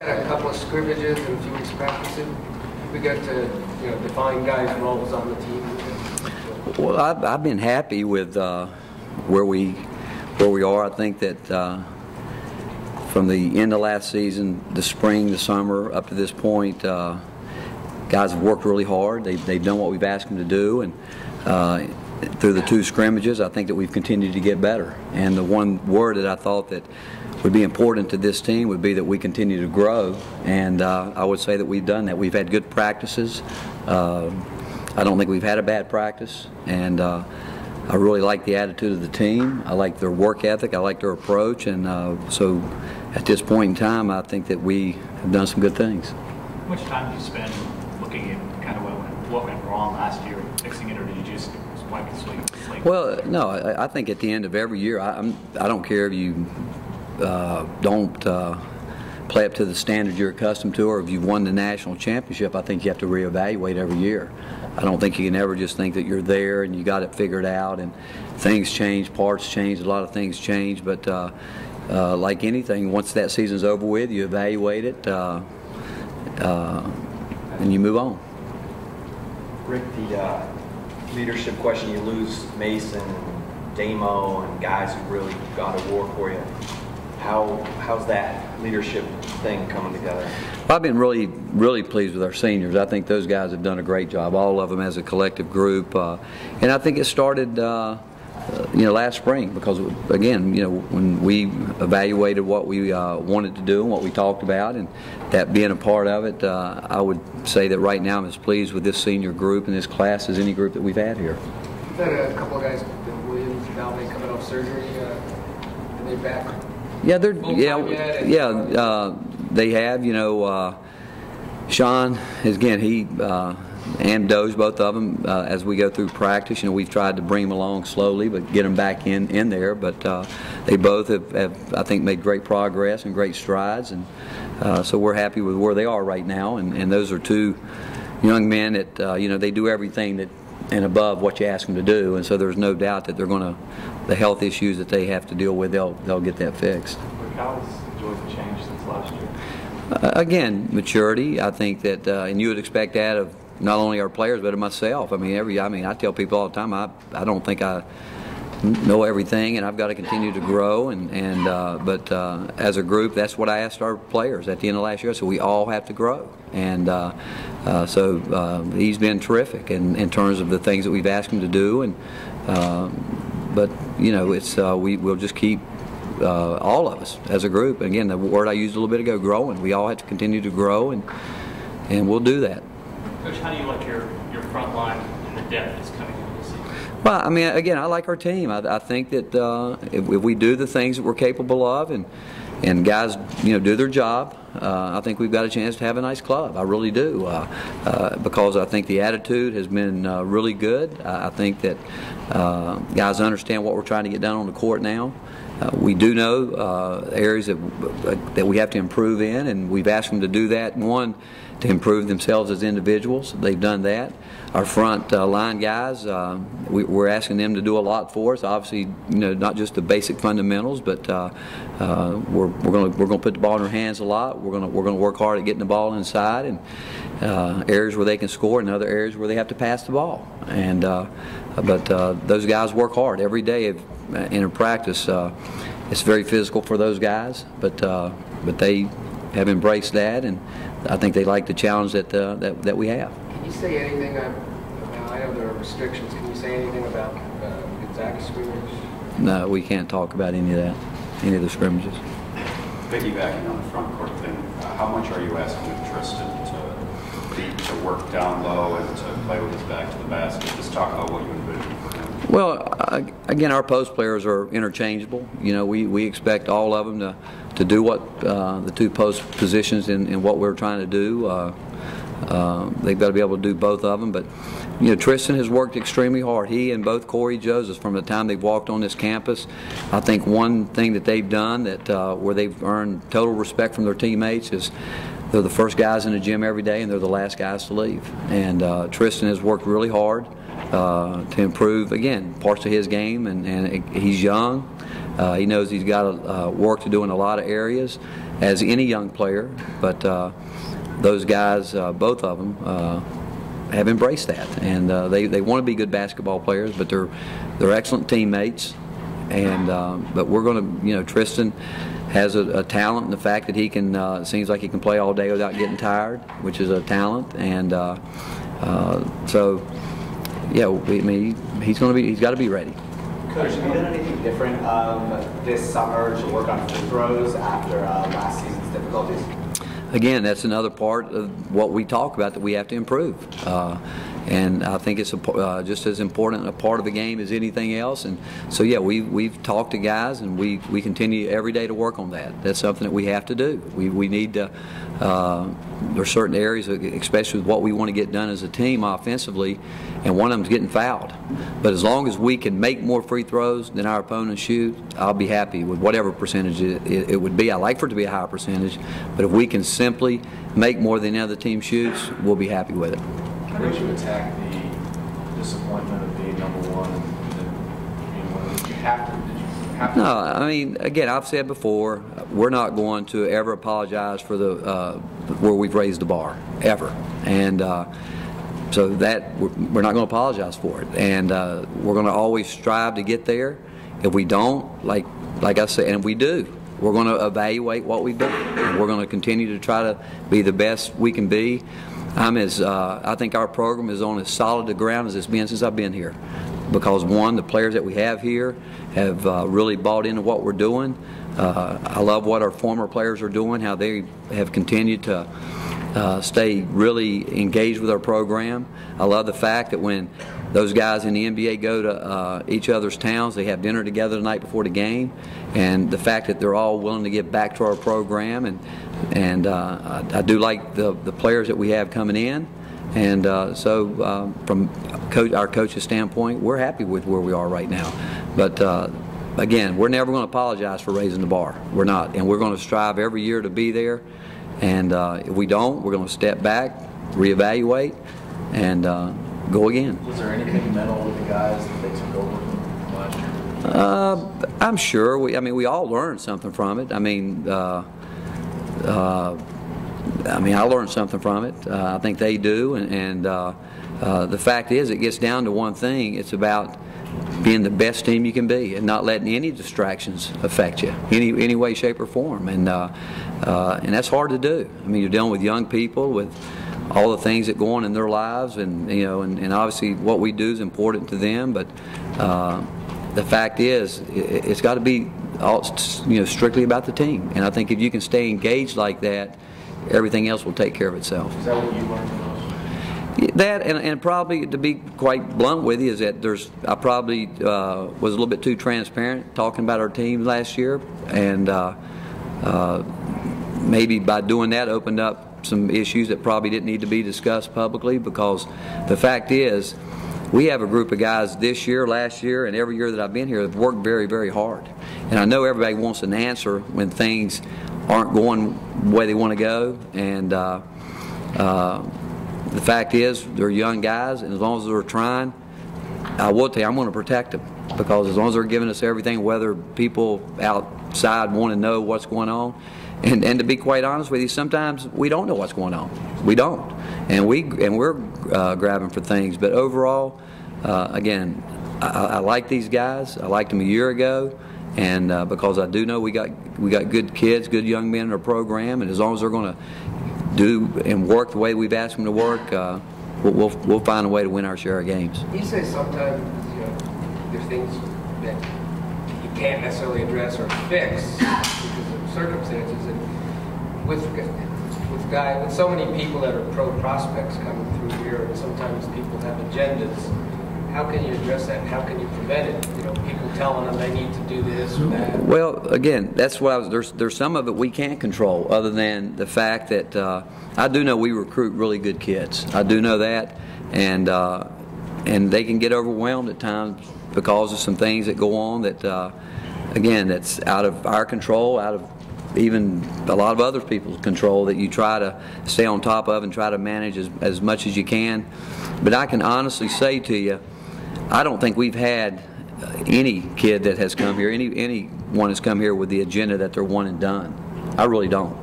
Had a couple of scrimmages and a few weeks practicing. We got to define guys' roles on the team. Well, I've been happy with where we are. I think that from the end of last season, the spring, the summer, up to this point, guys have worked really hard. They've done what we've asked them to do, and through the two scrimmages, I think that we've continued to get better. And the one word that I thought that would be important to this team would be that we continue to grow, and I would say that we've done that. We've had good practices. I don't think we've had a bad practice, and I really like the attitude of the team. I like their work ethic. I like their approach, and so at this point in time, I think that we have done some good things. How much time did you spend looking at kind of what went wrong last year, fixing it, or did you just wipe the slate? Well, no, I think at the end of every year, I don't care if you don't play up to the standard you're accustomed to, or if you've won the national championship. I think you have to reevaluate every year. I don't think you can ever just think that you're there and you got it figured out, and things change, parts change, a lot of things change, but like anything, once that season's over with, you evaluate it and you move on. Rick, the leadership question, you lose Mason and Damo and guys who really got to war for you. How's that leadership thing coming together? Well, I've been really pleased with our seniors. I think those guys have done a great job, all of them as a collective group, and I think it started last spring, because again, when we evaluated what we wanted to do and what we talked about, and that being a part of it, I would say that right now I'm as pleased with this senior group and this class as any group that we've had here. We've had a couple of guys, Williams, Valve, coming off surgery. Are they back? Yeah, they have. Sean, again, he and Doge, both of them, as we go through practice, we've tried to bring them along slowly, but get them back in there. But they both have, I think, made great progress and great strides, and so we're happy with where they are right now. And those are two young men that they do everything that and above what you ask them to do, and so there's no doubt that they're going to, the health issues that they have to deal with, they'll get that fixed. How has Georgia changed since last year? Again, maturity. I think that, and you would expect that of not only our players but of myself. I mean, I tell people all the time, I don't think I know everything, and I've got to continue to grow. But as a group, that's what I asked our players at the end of last year. So we all have to grow, and so he's been terrific in terms of the things that we've asked him to do. And but it's we'll just keep all of us as a group. And again, the word I used a little bit ago, growing. We all have to continue to grow, and we'll do that. Coach, how do you like your front line and the depth that's coming into the season? Well, I mean, again, I like our team. I think that if we do the things that we're capable of, and guys, do their job, I think we've got a chance to have a nice club. I really do, because I think the attitude has been really good. I think that guys understand what we're trying to get done on the court now. We do know areas that we have to improve in, and we've asked them to do that. One, to improve themselves as individuals. They've done that. Our front line guys, we're asking them to do a lot for us. Obviously, not just the basic fundamentals, but we're going to put the ball in their hands a lot. We're going to work hard at getting the ball inside, and areas where they can score, and other areas where they have to pass the ball. And but those guys work hard every day in a practice. It's very physical for those guys, but they have embraced that, and I think they like the challenge that we have. Can you say anything about, I know there are restrictions, can you say anything about Gonzaga scrimmage? No, we can't talk about any of that, any of the scrimmages. Piggybacking on the front court thing, how much are you asking of Tristan to work down low and to play with his back to the basket? Just talk about what you envision for him. Well, again, our post players are interchangeable. We expect all of them to do what the two post positions in what we're trying to do. They've got to be able to do both of them. But Tristan has worked extremely hard. He and both Corey Joseph, from the time they've walked on this campus, I think one thing that they've done that where they've earned total respect from their teammates is they're the first guys in the gym every day, and they're the last guys to leave. And Tristan has worked really hard to improve, again, parts of his game, and he's young. He knows he's got work to do in a lot of areas, as any young player, but those guys, both of them, have embraced that, and they want to be good basketball players, but they're excellent teammates. And but we're going to, Tristan has a talent in the fact that he can, seems like he can play all day without getting tired, which is a talent. And so, yeah, I mean, he's got to be ready. Coach, have you done anything different this summer to work on free throws after last season's difficulties? Again, that's another part of what we talk about that we have to improve. And I think it's just as important a part of the game as anything else. And so, yeah, we've talked to guys, and we continue every day to work on that. That's something that we have to do. We need to. There are certain areas, especially with what we want to get done as a team offensively, and one of them is getting fouled. But as long as we can make more free throws than our opponents shoot, I'll be happy with whatever percentage it would be. I like for it to be a higher percentage, but if we can simply make more than the other team shoots, we'll be happy with it. How did you attack the disappointment of being number one? Did you have to? No, I mean, again, I've said before, we're not going to ever apologize for where we've raised the bar, ever. And so that we're not going to apologize for it. And we're going to always strive to get there. If we don't, like I said, and if we do, we're going to evaluate what we've done. And we're going to continue to try to be the best we can be. I think our program is on as solid a ground as it's been since I've been here, because one, the players that we have here have really bought into what we're doing. I love what our former players are doing, how they have continued to stay really engaged with our program. I love the fact that when those guys in the NBA go to each other's towns, they have dinner together the night before the game, and the fact that they're all willing to get back to our program. And I do like the players that we have coming in. And so from our coach's standpoint, we're happy with where we are right now. But again, we're never going to apologize for raising the bar. We're not. And we're going to strive every year to be there. And if we don't, we're going to step back, reevaluate, and go again. Was there anything mental with the guys that they took over from last year? I'm sure. We all learned something from it. I learned something from it. I think they do, and the fact is, it gets down to one thing. It's about being the best team you can be, and not letting any distractions affect you, any way, shape, or form. And that's hard to do. I mean, you're dealing with young people with all the things that go on in their lives, and and obviously what we do is important to them. But the fact is, it's got to be strictly about the team. And I think if you can stay engaged like that, everything else will take care of itself. Is that what you learned the most? That, and probably, to be quite blunt with you, is that I probably was a little bit too transparent talking about our team last year, and maybe by doing that opened up some issues that probably didn't need to be discussed publicly, because the fact is, we have a group of guys this year, last year, and every year that I've been here have worked very, very hard. And I know everybody wants an answer when things aren't going the way they want to go. And the fact is, they're young guys, and as long as they're trying, I will tell you, I'm going to protect them. Because as long as they're giving us everything, whether people outside want to know what's going on, and to be quite honest with you, sometimes we don't know what's going on. We don't, and we're grabbing for things. But overall, again, I like these guys. I liked them a year ago, and because I do know we got good kids, good young men in our program, and as long as they're going to do and work the way we've asked them to work, we'll find a way to win our share of games. You say sometimes there's things that you can't necessarily address or fix because of circumstances, and with so many people that are pro prospects coming through here, and sometimes people have agendas. How can you address that, and how can you prevent it? People telling them they need to do this or that. Well, again, that's what there's some of it we can't control, other than the fact that I do know we recruit really good kids. I do know that, and they can get overwhelmed at times because of some things that go on that, again, that's out of our control, out of even a lot of other people's control, that you try to stay on top of and try to manage as much as you can. But I can honestly say to you, I don't think we've had any kid that has come here, anyone has come here with the agenda that they're one and done. I really don't.